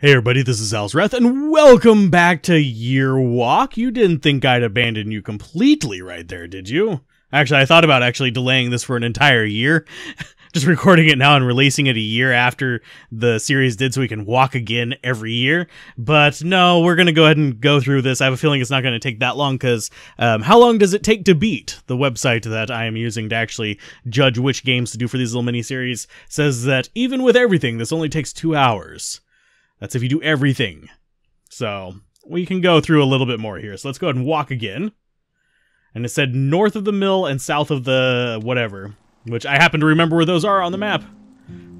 Hey everybody, this is Alzorath, and welcome back to Year Walk. You didn't think I'd abandon you completely right there, did you? Actually, I thought about delaying this for an entire year. Just recording it now and releasing it a year after the series did so we can walk again every year. But no, we're going to go ahead and go through this. I have a feeling it's not going to take that long because how long does it take to beat? The website that I am using to actually judge which games to do for these little mini-series says that even with everything, this only takes 2 hours. That's if you do everything. So we can go through a little bit more here. So let's go ahead and walk again. And it said north of the mill and south of the whatever, which I happen to remember where those are on the map.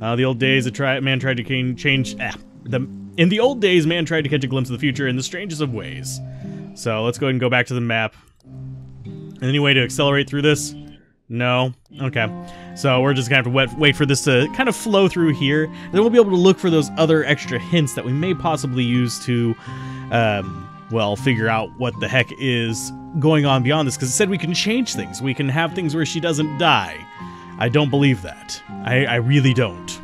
The old days, man tried to change. In the old days, man tried to catch a glimpse of the future in the strangest of ways. So let's go ahead and go back to the map. Any way to accelerate through this? No. Okay. So we're just gonna have to wait for this to kind of flow through here. Then we'll be able to look for those other extra hints that we may possibly use to, well, figure out what the heck is going on beyond this. Because it said we can change things. We can have things where she doesn't die. I don't believe that. I really don't.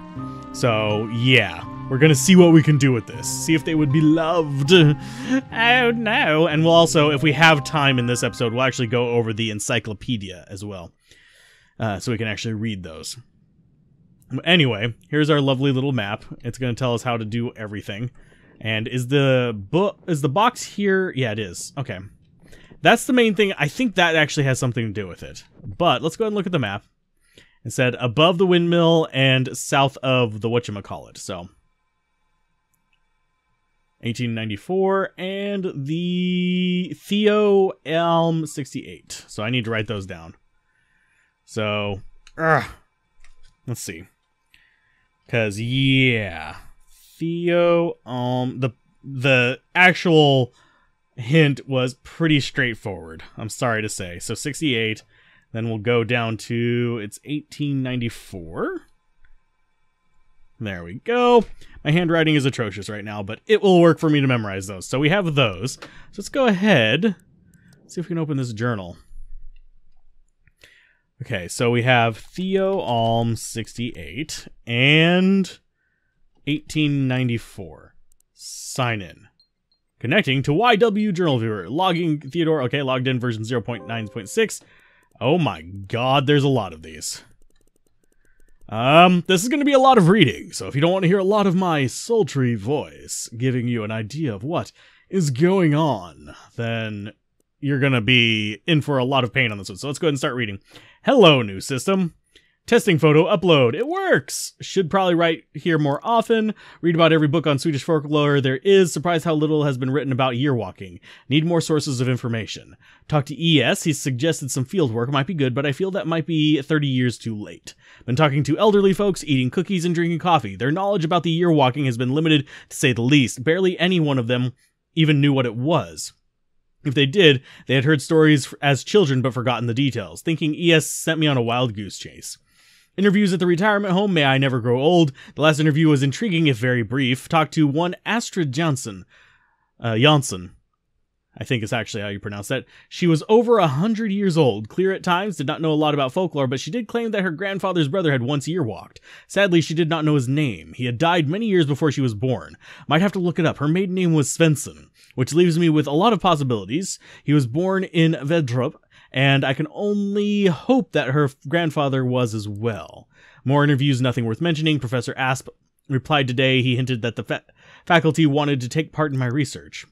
So, yeah. We're gonna see what we can do with this. See if they would be loved. Oh, no. And we'll also, if we have time in this episode, we'll actually go over the encyclopedia as well. So we can actually read those. Anyway, here's our lovely little map. It's going to tell us how to do everything. And is the box here? Yeah, it is. Okay. That's the main thing. I think that actually has something to do with it. But let's go ahead and look at the map. It said above the windmill and south of the whatchamacallit. So 1894 and the Theo Elm 68. So I need to write those down. So, let's see. Because, yeah, Theo, the actual hint was pretty straightforward, I'm sorry to say. So 68, then we'll go down to, it's 1894. There we go. My handwriting is atrocious right now, but it will work for me to memorize those. So we have those. So let's go ahead, see if we can open this journal. Okay, so we have Theo Alm 68 and 1894. Sign in. Connecting to YW Journal Viewer. Logging Theodore. Okay, logged in version 0.9.6. Oh my god, there's a lot of these. This is going to be a lot of reading, so if you don't want to hear a lot of my sultry voice giving you an idea of what is going on, then you're going to be in for a lot of pain on this one. So let's go ahead and start reading. Hello, new system. Testing photo upload. It works! Should probably write here more often. Read about every book on Swedish folklore there is. Surprised how little has been written about year walking. Need more sources of information. Talk to ES. He's suggested some field work might be good, but I feel that might be 30 years too late. Been talking to elderly folks, eating cookies and drinking coffee. Their knowledge about the year walking has been limited, to say the least. Barely any one of them even knew what it was. If they did, they had heard stories as children but forgotten the details. Thinking ES sent me on a wild goose chase. Interviews at the retirement home. May I never grow old. The last interview was intriguing if very brief. Talked to one Astrid Jansson. I think is actually how you pronounce that. She was over 100 years old, clear at times, did not know a lot about folklore, but she did claim that her grandfather's brother had once year walked. Sadly, she did not know his name. He had died many years before she was born. Might have to look it up. Her maiden name was Svensson, which leaves me with a lot of possibilities. He was born in Vedrup, and I can only hope that her grandfather was as well. More interviews, nothing worth mentioning. Professor Asp replied today. He hinted that the faculty wanted to take part in my research.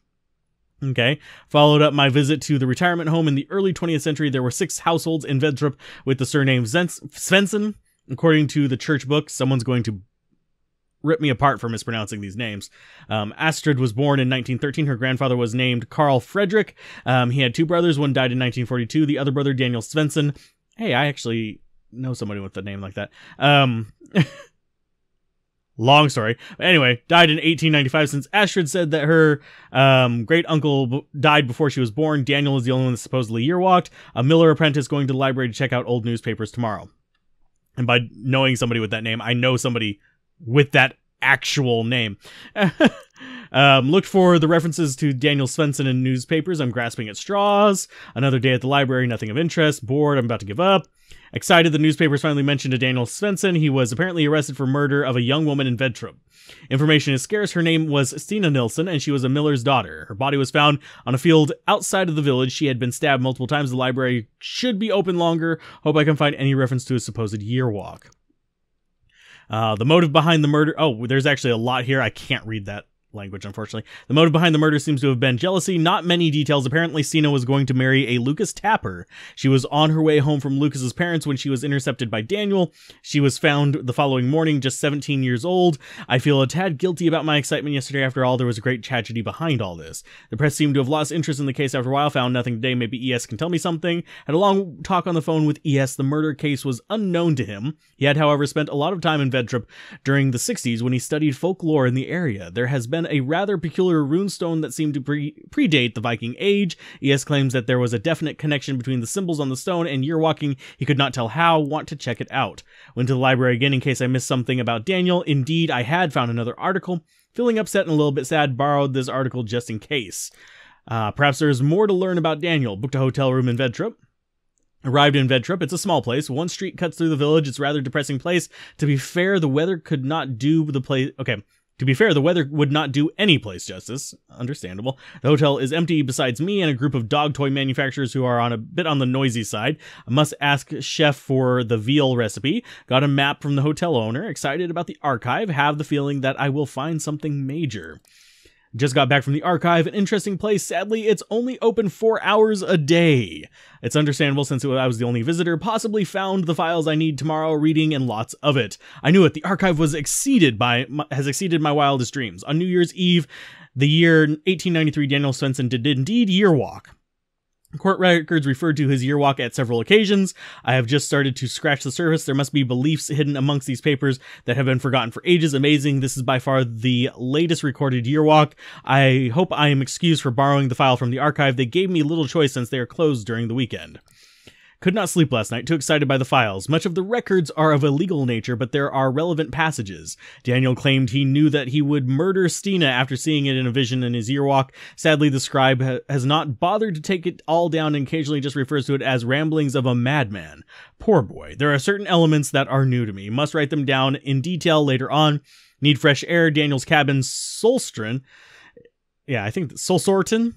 Okay. Followed up my visit to the retirement home in the early 20th century. There were 6 households in Vedrup with the surname Svensson. According to the church book, someone's going to rip me apart for mispronouncing these names. Astrid was born in 1913. Her grandfather was named Carl Frederick. He had 2 brothers. One died in 1942. The other brother, Daniel Svensson. Hey, I actually know somebody with a name like that. Long story. Anyway, died in 1895. Since Astrid said that her great-uncle died before she was born, Daniel is the only one that supposedly year-walked. A miller apprentice going to the library to check out old newspapers tomorrow. And by knowing somebody with that name, I know somebody with that actual name. Looked for the references to Daniel Svensson in newspapers. I'm grasping at straws. Another day at the library, nothing of interest. Bored, I'm about to give up. Excited, the newspapers finally mentioned to Daniel Svensson. He was apparently arrested for murder of a young woman in Vedtrup. Information is scarce. Her name was Stina Nilsson, and she was a miller's daughter. Her body was found on a field outside of the village. She had been stabbed multiple times. The library should be open longer. Hope I can find any reference to a supposed year walk. The motive behind the murder... Oh, there's actually a lot here. I can't read that language, unfortunately. The motive behind the murder seems to have been jealousy. Not many details. Apparently, Stina was going to marry a Lucas Tapper. She was on her way home from Lucas's parents when she was intercepted by Daniel. She was found the following morning, just 17 years old. I feel a tad guilty about my excitement yesterday. After all, there was a great tragedy behind all this. The press seemed to have lost interest in the case after a while. Found nothing today. Maybe ES can tell me something. Had a long talk on the phone with ES. The murder case was unknown to him. He had, however, spent a lot of time in Vedtrup during the 60s when he studied folklore in the area. There has been a rather peculiar runestone that seemed to predate the Viking Age. ES claims that there was a definite connection between the symbols on the stone and year walking. He could not tell how. Want to check it out. Went to the library again in case I missed something about Daniel. Indeed, I had found another article. Feeling upset and a little bit sad, borrowed this article just in case. Perhaps there's more to learn about Daniel. Booked a hotel room in Vedtrup. Arrived in Vedtrup. It's a small place. One street cuts through the village. It's a rather depressing place. To be fair, the weather could not do the place... Okay. To be fair, the weather would not do any place justice. Understandable. The hotel is empty besides me and a group of dog toy manufacturers who are on a bit on the noisy side. I must ask chef for the veal recipe. Got a map from the hotel owner. Excited about the archive. Have the feeling that I will find something major. Just got back from the archive, an interesting place. Sadly, it's only open 4 hours a day. It's understandable since I was the only visitor. Possibly found the files I need tomorrow, reading and lots of it. I knew it. The archive was has exceeded my wildest dreams. On New Year's Eve, the year 1893, Daniel Svensson did indeed year walk. Court records referred to his year walk at several occasions. I have just started to scratch the surface. There must be beliefs hidden amongst these papers that have been forgotten for ages. Amazing. This is by far the latest recorded year walk. I hope I am excused for borrowing the file from the archive. They gave me little choice since they are closed during the weekend. Could not sleep last night, too excited by the files. Much of the records are of a legal nature, but there are relevant passages. Daniel claimed he knew that he would murder Stina after seeing it in a vision in his year walk. Sadly, the scribe has not bothered to take it all down and occasionally just refers to it as ramblings of a madman. Poor boy. There are certain elements that are new to me. Must write them down in detail later on. Need fresh air. Daniel's cabin, Solstrin. Yeah, I think Solsorton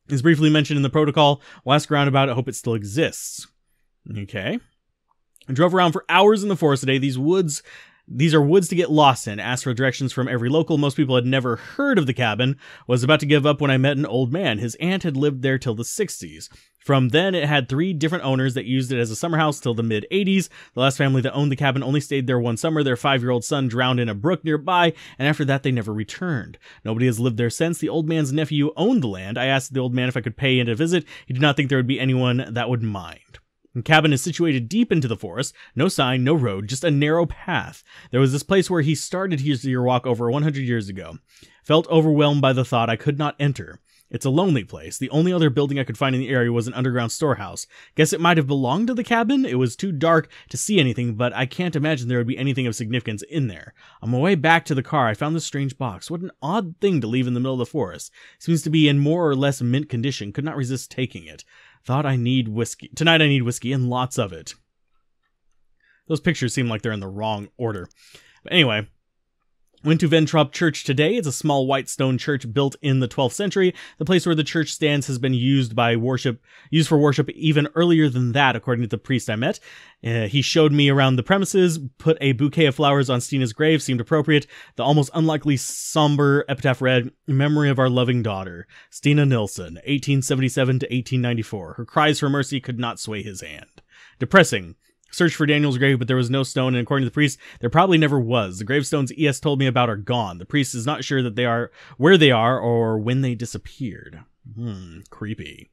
is briefly mentioned in the protocol. We'll ask around about it. Hope it still exists. Okay. I drove around for hours in the forest today. These are woods to get lost in. Asked for directions from every local. Most people had never heard of the cabin. Was about to give up when I met an old man. His aunt had lived there till the 60s. From then, it had 3 different owners that used it as a summer house till the mid-80s. The last family that owned the cabin only stayed there one summer. Their 5-year-old son drowned in a brook nearby, and after that, they never returned. Nobody has lived there since. The old man's nephew owned the land. I asked the old man if I could pay in a visit. He did not think there would be anyone that would mind. The cabin is situated deep into the forest. No sign, no road, just a narrow path. There was this place where he started his year walk over 100 years ago. Felt overwhelmed by the thought I could not enter. It's a lonely place. The only other building I could find in the area was an underground storehouse. Guess it might have belonged to the cabin? It was too dark to see anything, but I can't imagine there would be anything of significance in there. On my way back to the car, I found this strange box. What an odd thing to leave in the middle of the forest. Seems to be in more or less mint condition. Could not resist taking it. Thought I need whiskey. Tonight I need whiskey, and lots of it. Those pictures seem like they're in the wrong order. But anyway... Went to Vedtrup Church today. It's a small white stone church built in the 12th century. The place where the church stands has been used for worship even earlier than that, according to the priest I met. He showed me around the premises, put a bouquet of flowers on Stina's grave, seemed appropriate. The almost unlikely somber epitaph read, "In memory of our loving daughter, Stina Nilsson, 1877 to 1894. Her cries for mercy could not sway his hand." Depressing. Searched for Daniel's grave, but there was no stone, and according to the priest, there probably never was. The gravestones ES told me about are gone. The priest is not sure that they are where they are or when they disappeared. Creepy.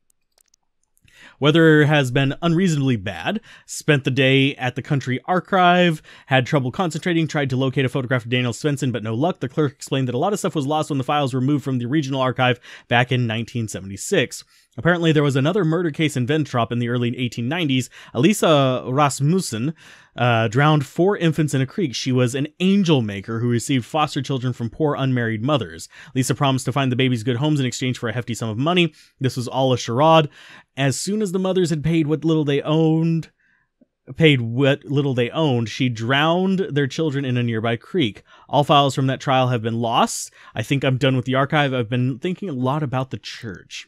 Weather has been unreasonably bad. Spent the day at the country archive. Had trouble concentrating. Tried to locate a photograph of Daniel Svensson, but no luck. The clerk explained that a lot of stuff was lost when the files were moved from the regional archive back in 1976. Apparently, there was another murder case in Vedtrup in the early 1890s. Elisa Rasmussen drowned 4 infants in a creek. She was an angel maker who received foster children from poor unmarried mothers. Lisa promised to find the babies good homes in exchange for a hefty sum of money. This was all a charade. As soon as the mothers had paid what little they owned, she drowned their children in a nearby creek. All files from that trial have been lost. I think I'm done with the archive. I've been thinking a lot about the church.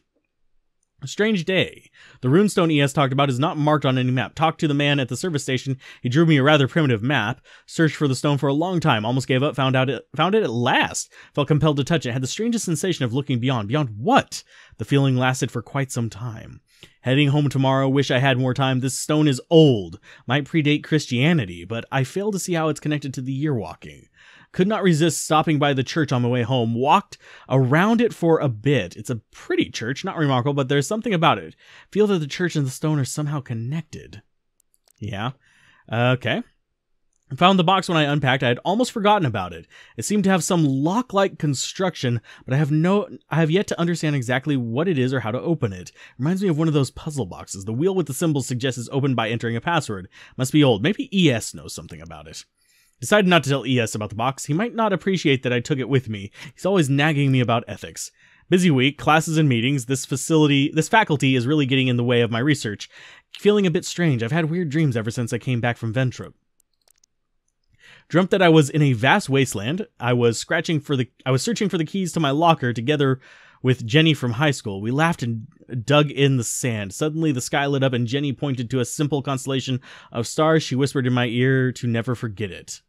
A strange day. The runestone ES talked about is not marked on any map. Talked to the man at the service station. He drew me a rather primitive map. Searched for the stone for a long time. Almost gave up. Found it at last. Felt compelled to touch it. Had the strangest sensation of looking beyond. Beyond what? The feeling lasted for quite some time. Heading home tomorrow. Wish I had more time. This stone is old. Might predate Christianity, but I fail to see how it's connected to the year walking. Could not resist stopping by the church on my way home. Walked around it for a bit. It's a pretty church, not remarkable, but there's something about it. Feel that the church and the stone are somehow connected. Yeah. Okay. I found the box when I unpacked. I had almost forgotten about it. It seemed to have some lock-like construction, but I have yet to understand exactly what it is or how to open it. Reminds me of one of those puzzle boxes. The wheel with the symbols suggests it's opened by entering a password. Must be old. Maybe ES knows something about it. Decided not to tell ES about the box. He might not appreciate that I took it with me. He's always nagging me about ethics. Busy week, classes and meetings. This faculty is really getting in the way of my research. Feeling a bit strange. I've had weird dreams ever since I came back from Ventrip. Dreamt that I was in a vast wasteland. I was searching for the keys to my locker together with Jenny from high school. We laughed and dug in the sand. Suddenly the sky lit up and Jenny pointed to a simple constellation of stars. She whispered in my ear to never forget it.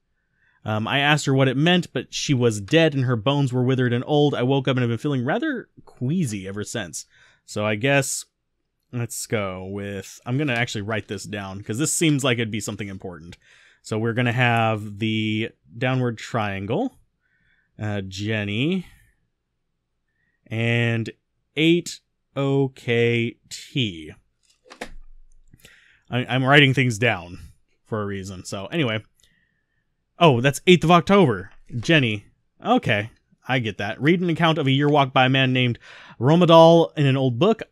I asked her what it meant, but she was dead and her bones were withered and old. I woke up and have been feeling rather queasy ever since. So I guess let's go with... I'm going to actually write this down because this seems like it'd be something important. So we're going to have the downward triangle, Jenny, and 8OKT. I'm writing things down for a reason. So anyway. Oh, that's 8th of October. Jenny. Okay, I get that. Read an account of a year walk by a man named Romadal in an old book.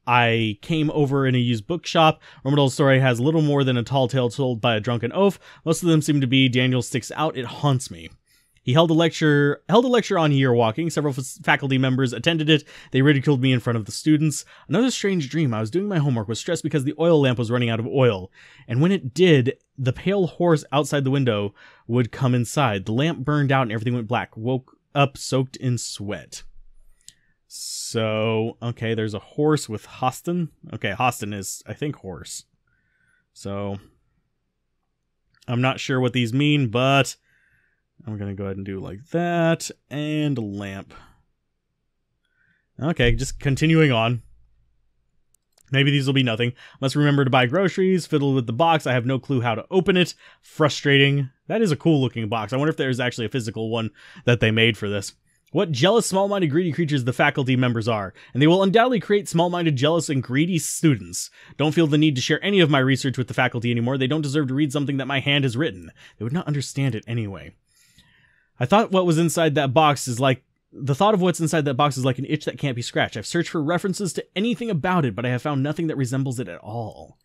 I came over in a used bookshop. Romadal's story has little more than a tall tale told by a drunken oaf. Most of them seem to be Daniel sticks out. It haunts me. He held a lecture on year walking. Several faculty members attended it. They ridiculed me in front of the students. Another strange dream. I was doing my homework, was stressed because the oil lamp was running out of oil. And when it did, the pale horse outside the window would come inside. The lamp burned out and everything went black. Woke up soaked in sweat. So, okay, there's a horse with Hostin. Okay, Hostin is, I think, horse. So, I'm not sure what these mean, but... I'm going to go ahead and do like that, and a lamp. Okay, just continuing on. Maybe these will be nothing. Must remember to buy groceries, fiddle with the box. I have no clue how to open it. Frustrating. That is a cool looking box. I wonder if there's actually a physical one that they made for this. What jealous, small-minded, greedy creatures the faculty members are, and they will undoubtedly create small-minded, jealous, and greedy students. Don't feel the need to share any of my research with the faculty anymore. They don't deserve to read something that my hand has written. They would not understand it anyway. I thought what was inside that box is like... The thought of what's inside that box is like an itch that can't be scratched. I've searched for references to anything about it, but I have found nothing that resembles it at all.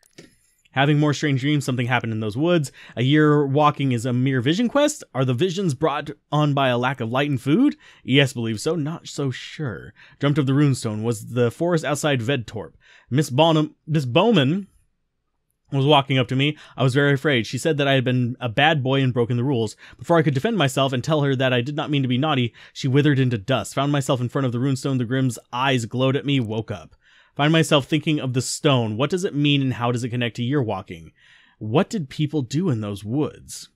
Having more strange dreams, something happened in those woods. A year walking is a mere vision quest? Are the visions brought on by a lack of light and food? Yes, believe so. Not so sure. Dreamt of the runestone. Was the forest outside Vedtorp. Miss Bowman was walking up to me. I was very afraid. She said that I had been a bad boy and broken the rules. Before I could defend myself and tell her that I did not mean to be naughty, she withered into dust. Found myself in front of the runestone. The Grimm's eyes glowed at me. Woke up. Find myself thinking of the stone. What does it mean and how does it connect to year walking? What did people do in those woods?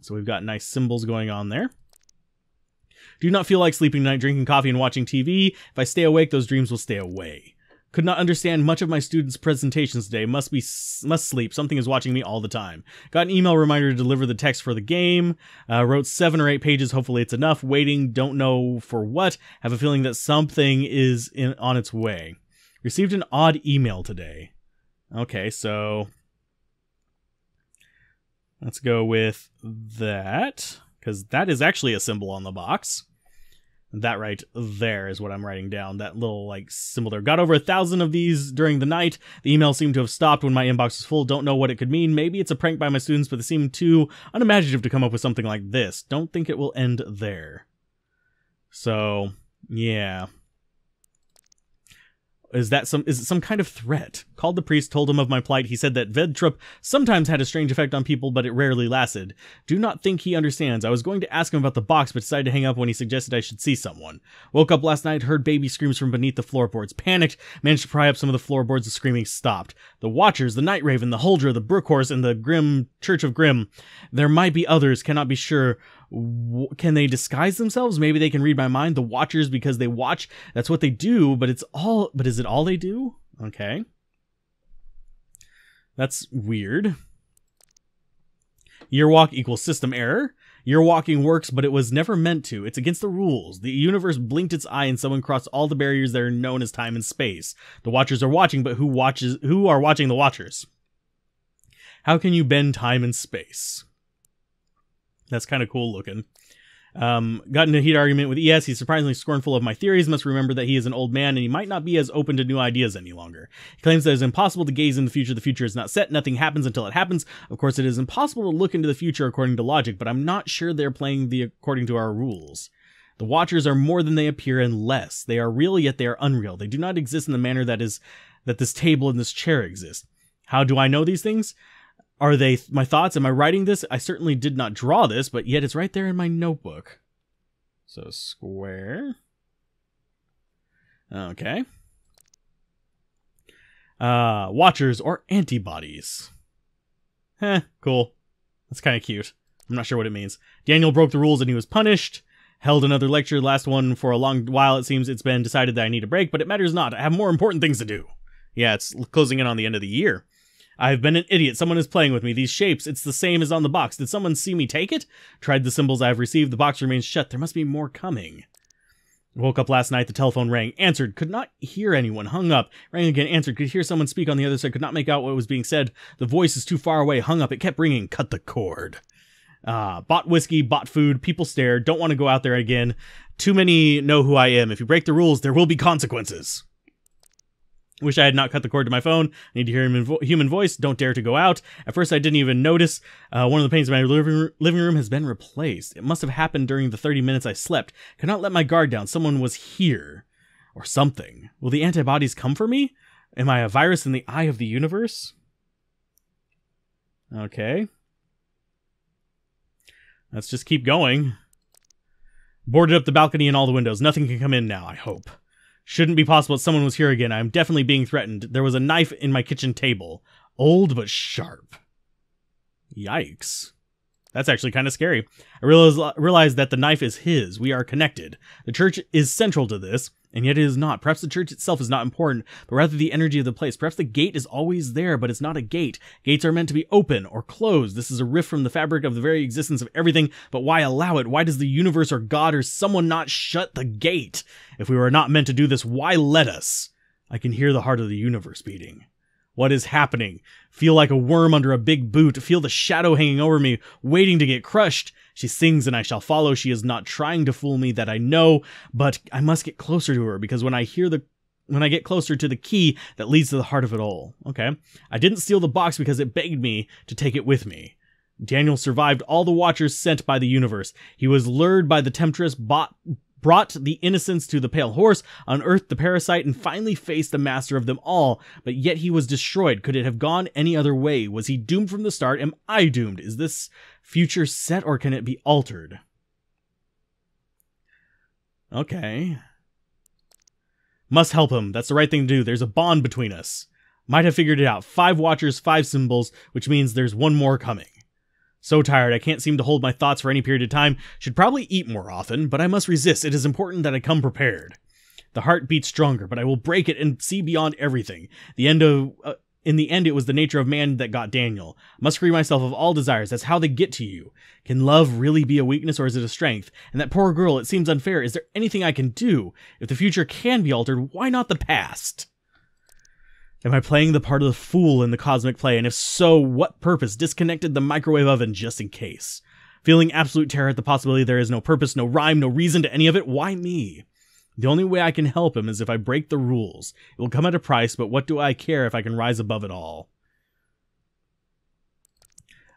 So we've got nice symbols going on there. Do not feel like sleeping tonight, drinking coffee and watching TV. If I stay awake, those dreams will stay away. Could not understand much of my students' presentations today. Must sleep. Something is watching me all the time. Got an email reminder to deliver the text for the game. Wrote 7 or 8 pages. Hopefully it's enough. Waiting. Don't know for what. Have a feeling that something is on its way. Received an odd email today. Okay, so let's go with that, because that is actually a symbol on the box. That right there is what I'm writing down. That little, like, symbol there. Got over 1,000 of these during the night. The emails seem to have stopped when my inbox was full. Don't know what it could mean. Maybe it's a prank by my students, but they seem too unimaginative to come up with something like this. Don't think it will end there. So, yeah. Is it some kind of threat? Called the priest, told him of my plight. He said that Vedtrup sometimes had a strange effect on people, but it rarely lasted. Do not think he understands. I was going to ask him about the box, but decided to hang up when he suggested I should see someone. Woke up last night, heard baby screams from beneath the floorboards. Panicked, managed to pry up some of the floorboards. The screaming stopped. The Watchers, the Night Raven, the Huldra, the Brookhorse, and the Grim Church of Grim. There might be others, cannot be sure. Can they disguise themselves? Maybe they can read my mind. The Watchers, because they watch. That's what they do, but is it all they do? Okay. That's weird. Year walk equals system error. Year walking works, but it was never meant to. It's against the rules. The universe blinked its eye and someone crossed all the barriers that are known as time and space. The Watchers are watching, but who are watching the Watchers? How can you bend time and space? That's kind of cool looking. Got into a heated argument with ES. He's surprisingly scornful of my theories. Must remember that he is an old man and he might not be as open to new ideas any longer. He claims that it is impossible to gaze in the future. The future is not set. Nothing happens until it happens. Of course, it is impossible to look into the future according to logic, but I'm not sure they're playing according to our rules. The Watchers are more than they appear and less. They are real, yet they are unreal. They do not exist in the manner that this table and this chair exist. How do I know these things? Are they my thoughts? Am I writing this? I certainly did not draw this, but yet it's right there in my notebook. So square. Okay. Watchers or antibodies. Cool. That's kind of cute. I'm not sure what it means. Daniel broke the rules and he was punished. Held another lecture, last one for a long while. It seems it's been decided that I need a break, but it matters not. I have more important things to do. Yeah, it's closing in on the end of the year. I've been an idiot. Someone is playing with me. These shapes, it's the same as on the box. Did someone see me take it? Tried the symbols I have received. The box remains shut. There must be more coming. Woke up last night. The telephone rang. Answered. Could not hear anyone. Hung up. Rang again. Answered. Could hear someone speak on the other side. Could not make out what was being said. The voice is too far away. Hung up. It kept ringing. Cut the cord. Bought whiskey. Bought food. People stare. Don't want to go out there again. Too many know who I am. If you break the rules, there will be consequences. Wish I had not cut the cord to my phone. I need to hear him in human voice. Don't dare to go out. At first, I didn't even notice. One of the panes in my living room has been replaced. It must have happened during the 30 minutes I slept. Could not let my guard down. Someone was here. Or something. Will the antibodies come for me? Am I a virus in the eye of the universe? Okay. Let's just keep going. Boarded up the balcony and all the windows. Nothing can come in now, I hope. Shouldn't be possible that someone was here again. I am definitely being threatened. There was a knife in my kitchen table. Old but sharp. Yikes. That's actually kind of scary. I realized that the knife is his. We are connected. The church is central to this, and yet it is not. Perhaps the church itself is not important, but rather the energy of the place. Perhaps the gate is always there, but it's not a gate. Gates are meant to be open or closed. This is a rift from the fabric of the very existence of everything, but why allow it? Why does the universe or God or someone not shut the gate? If we were not meant to do this, why let us? I can hear the heart of the universe beating. What is happening? Feel like a worm under a big boot. Feel the shadow hanging over me, waiting to get crushed. She sings and I shall follow. She is not trying to fool me, that I know, but I must get closer to her, because when I get closer to the key that leads to the heart of it all. Okay. I didn't steal the box because it begged me to take it with me. Daniel survived all the Watchers sent by the universe. He was lured by the temptress, brought the innocents to the pale horse, unearthed the parasite, and finally faced the master of them all. But yet he was destroyed. Could it have gone any other way? Was he doomed from the start? Am I doomed? Is this future set, or can it be altered? Okay. Must help him. That's the right thing to do. There's a bond between us. Might have figured it out. 5 Watchers, 5 symbols, which means there's one more coming. So tired, I can't seem to hold my thoughts for any period of time. Should probably eat more often, but I must resist. It is important that I come prepared. The heart beats stronger, but I will break it and see beyond everything. In the end, it was the nature of man that got Daniel. Must free myself of all desires. That's how they get to you. Can love really be a weakness, or is it a strength? And that poor girl, it seems unfair. Is there anything I can do? If the future can be altered, why not the past? Am I playing the part of the fool in the cosmic play? And if so, what purpose? Disconnected the microwave oven just in case. Feeling absolute terror at the possibility there is no purpose, no rhyme, no reason to any of it. Why me? The only way I can help him is if I break the rules. It will come at a price, but what do I care if I can rise above it all?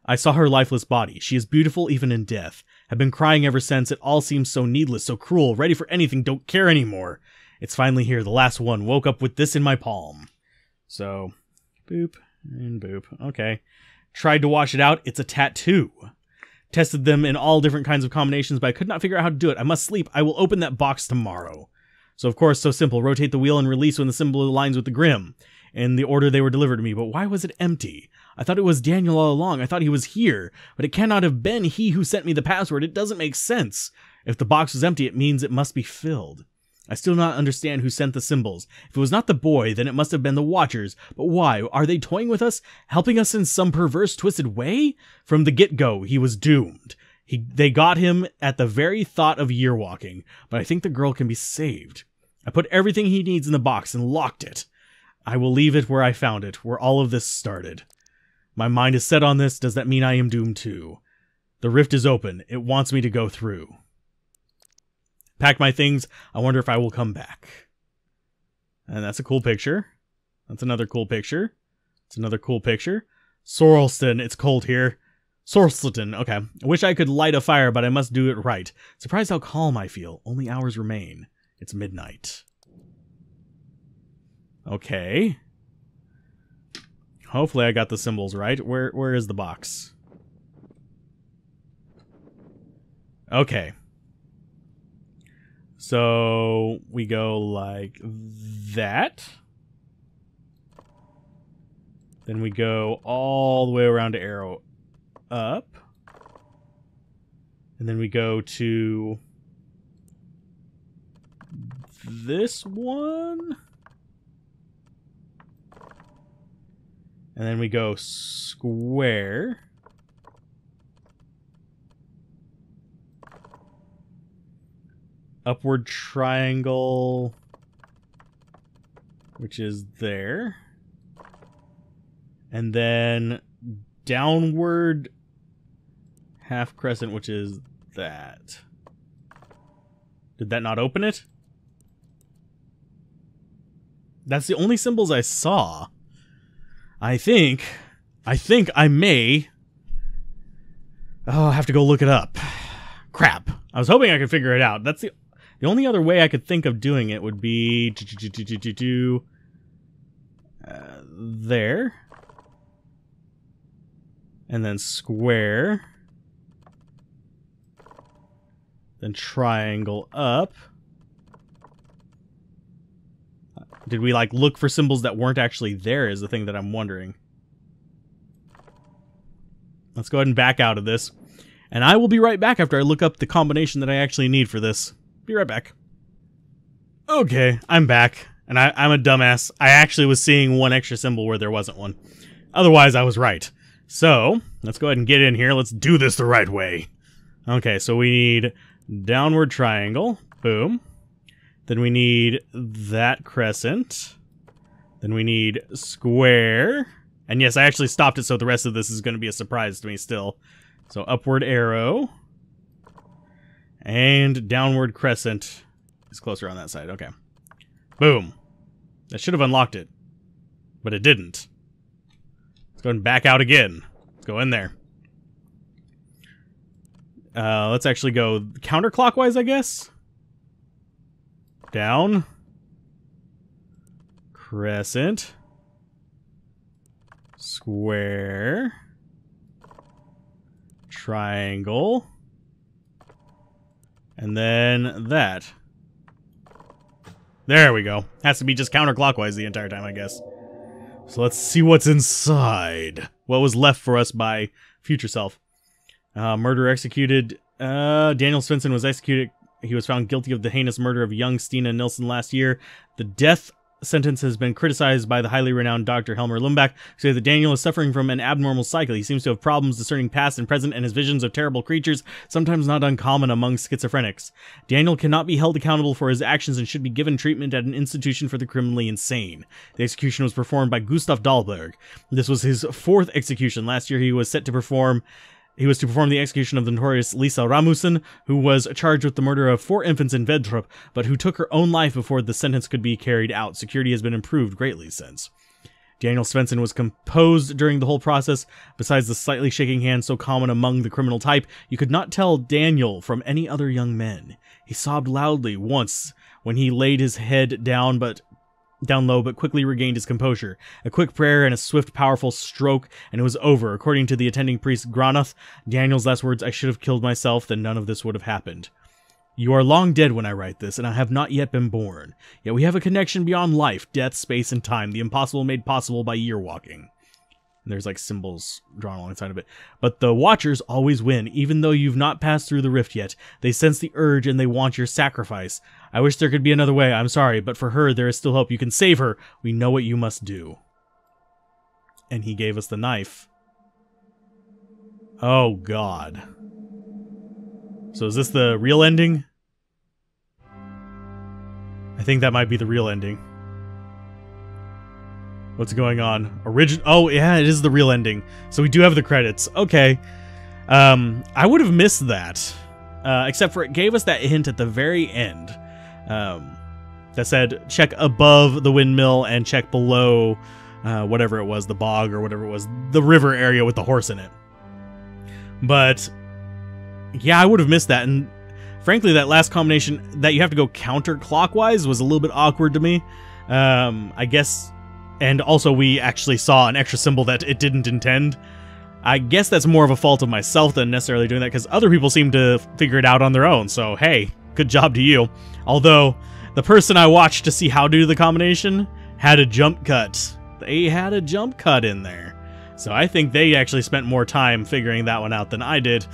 I saw her lifeless body. She is beautiful even in death. Have been crying ever since. It all seems so needless, so cruel, ready for anything, don't care anymore. It's finally here, the last one. Woke up with this in my palm. So, boop and boop. Okay. Tried to wash it out. It's a tattoo. Tested them in all different kinds of combinations, but I could not figure out how to do it. I must sleep. I will open that box tomorrow. So, of course, so simple. Rotate the wheel and release when the symbol aligns with the Grim, in the order they were delivered to me. But why was it empty? I thought it was Daniel all along. I thought he was here, but it cannot have been he who sent me the password. It doesn't make sense. If the box was empty, it means it must be filled. I still do not understand who sent the symbols. If it was not the boy, then it must have been the Watchers. But why? Are they toying with us? Helping us in some perverse, twisted way? From the get-go, he was doomed. They got him at the very thought of year walking, but I think the girl can be saved. I put everything he needs in the box and locked it. I will leave it where I found it, where all of this started. My mind is set on this. Does that mean I am doomed too? The rift is open. It wants me to go through. Pack my things. I wonder if I will come back. And that's a cool picture. That's another cool picture. It's another cool picture. Sorrelston. It's cold here. Sorrelston. Okay. I wish I could light a fire, but I must do it right. Surprised how calm I feel. Only hours remain. It's midnight. Okay. Hopefully I got the symbols right. Where is the box? Okay. So we go like that. Then we go all the way around to arrow up. And then we go to this one. And then we go square. Upward triangle, which is there. And then downward half crescent, which is that. Did that not open it? That's the only symbols I saw. I think I may... Oh, I have to go look it up. Crap. I was hoping I could figure it out. That's the only other way I could think of doing it would be... there. And then square. Then triangle up. Did we, like, look for symbols that weren't actually there is the thing that I'm wondering. Let's go ahead and back out of this. And I will be right back after I look up the combination that I actually need for this. Be right back. Okay, I'm back. And I'm a dumbass. I actually was seeing one extra symbol where there wasn't one. Otherwise, I was right. So, let's go ahead and get in here. Let's do this the right way. Okay, so we need downward triangle. Boom. Then we need that crescent. Then we need square. And yes, I actually stopped it, so the rest of this is going to be a surprise to me still. So upward arrow. And downward crescent is closer on that side. Okay. Boom. That should have unlocked it. But it didn't. Let's go and back out again. Let's go in there. Let's actually go counterclockwise, I guess. Down. Crescent. Square. Triangle. And then that. There we go. Has to be just counterclockwise the entire time, I guess. So let's see what's inside. What was left for us by future self. Murder executed. Daniel Svensson was executed. He was found guilty of the heinous murder of young Stina Nilsson last year. The death sentence has been criticized by the highly renowned Dr. Helmer Lumbach, who says that Daniel is suffering from an abnormal cycle. He seems to have problems discerning past and present, and his visions of terrible creatures, sometimes not uncommon among schizophrenics. Daniel cannot be held accountable for his actions and should be given treatment at an institution for the criminally insane. The execution was performed by Gustav Dahlberg. This was his 4th execution. Last year he was set to perform He was to perform the execution of the notorious Lisa Ramussen, who was charged with the murder of 4 infants in Vedrup, but who took her own life before the sentence could be carried out. Security has been improved greatly since. Daniel Svensson was composed during the whole process. Besides the slightly shaking hand so common among the criminal type, you could not tell Daniel from any other young men. He sobbed loudly once when he laid his head down low, but quickly regained his composure. A quick prayer and a swift, powerful stroke, and it was over. According to the attending priest Granath, Daniel's last words, "I should have killed myself, then none of this would have happened. You are long dead when I write this, and I have not yet been born. Yet we have a connection beyond life, death, space, and time, the impossible made possible by year walking." And there's like symbols drawn alongside of it. "But the Watchers always win, even though you've not passed through the rift yet. They sense the urge and they want your sacrifice. I wish there could be another way, I'm sorry, but for her there is still hope. You can save her. We know what you must do." And he gave us the knife. Oh God. So is this the real ending? I think that might be the real ending. What's going on? Oh, yeah, it is the real ending. So we do have the credits. Okay. I would have missed that. Except for it gave us that hint at the very end. That said, check above the windmill and check below whatever it was, the bog or whatever it was, the river area with the horse in it. But yeah, I would have missed that. And frankly, that last combination that you have to go counterclockwise was a little bit awkward to me. I guess, and also we actually saw an extra symbol that it didn't intend. I guess that's more of a fault of myself than necessarily doing that, because other people seem to figure it out on their own. So hey, good job to you. Although the person I watched to see how to do the combination had a jump cut. They had a jump cut in there. So I think they actually spent more time figuring that one out than I did.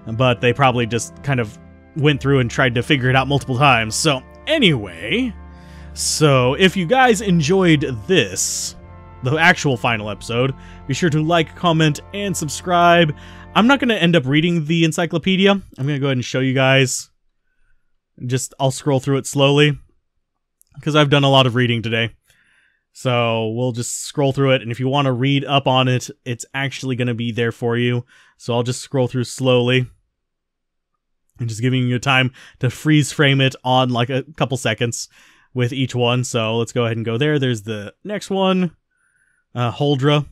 But they probably just kind of went through and tried to figure it out multiple times. So anyway, so if you guys enjoyed this, the actual final episode, be sure to like, comment, and subscribe. I'm not going to end up reading the encyclopedia. I'm going to go ahead and show you guys. I'll scroll through it slowly, because I've done a lot of reading today. So we'll just scroll through it, and if you want to read up on it, it's actually going to be there for you. So I'll just scroll through slowly, and just giving you time to freeze frame it on like a couple seconds with each one. So let's go ahead and go there. There's the next one, Holdra.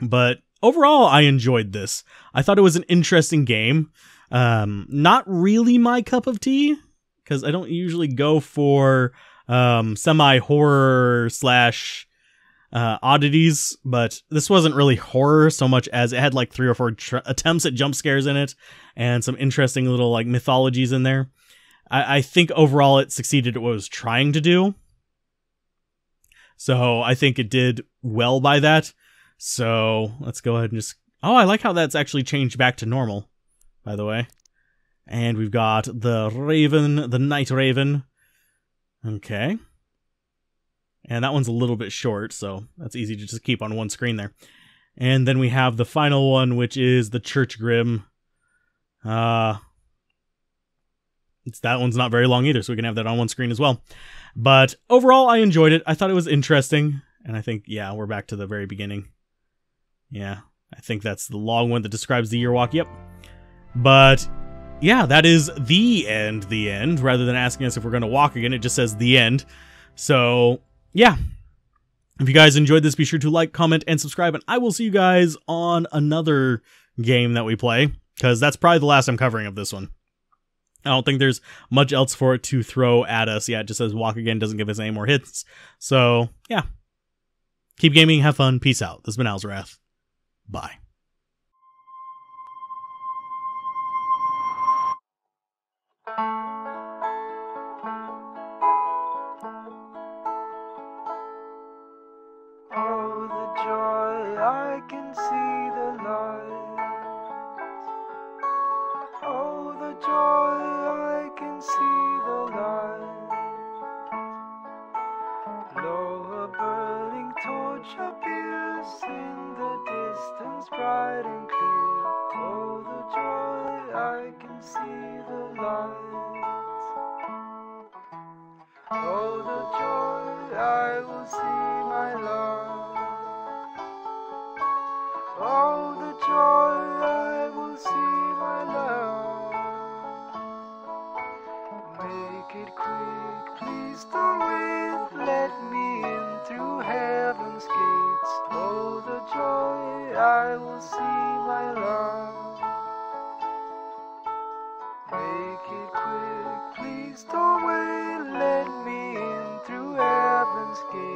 But overall, I enjoyed this. I thought it was an interesting game. Not really my cup of tea, because I don't usually go for semi-horror slash oddities, but this wasn't really horror so much as it had like 3 or 4 attempts at jump scares in it, and some interesting little like mythologies in there. I think overall it succeeded at what it was trying to do. So I think it did well by that. So let's go ahead and just... Oh, I like how that's actually changed back to normal, by the way. And we've got the Raven, the Night Raven. Okay. And that one's a little bit short, so that's easy to just keep on one screen there. And then we have the final one, which is the Church Grim. That one's not very long either, so we can have that on one screen as well. But overall, I enjoyed it. I thought it was interesting. And I think, yeah, we're back to the very beginning. Yeah, I think that's the long one that describes the year walk. Yep. But yeah, that is the end. Rather than asking us if we're going to walk again, it just says the end. So yeah, if you guys enjoyed this, be sure to like, comment, and subscribe. And I will see you guys on another game that we play, because that's probably the last I'm covering of this one. I don't think there's much else for it to throw at us. Yeah, it just says walk again, doesn't give us any more hits. So yeah, keep gaming, have fun, peace out. This has been Alzorath. Bye. Oh, the joy, I can see the light. Oh, the joy, I can see the light. Lo, a burning torch appears in the distance, bright and clear. Oh, the joy, I can see the light. Oh, the joy, I will see my love. Oh, the joy, I Make it quick, please don't wait. Let me in through heaven's gates. Oh, the joy I will see my love. Make it quick, please don't wait. Let me in through heaven's gates.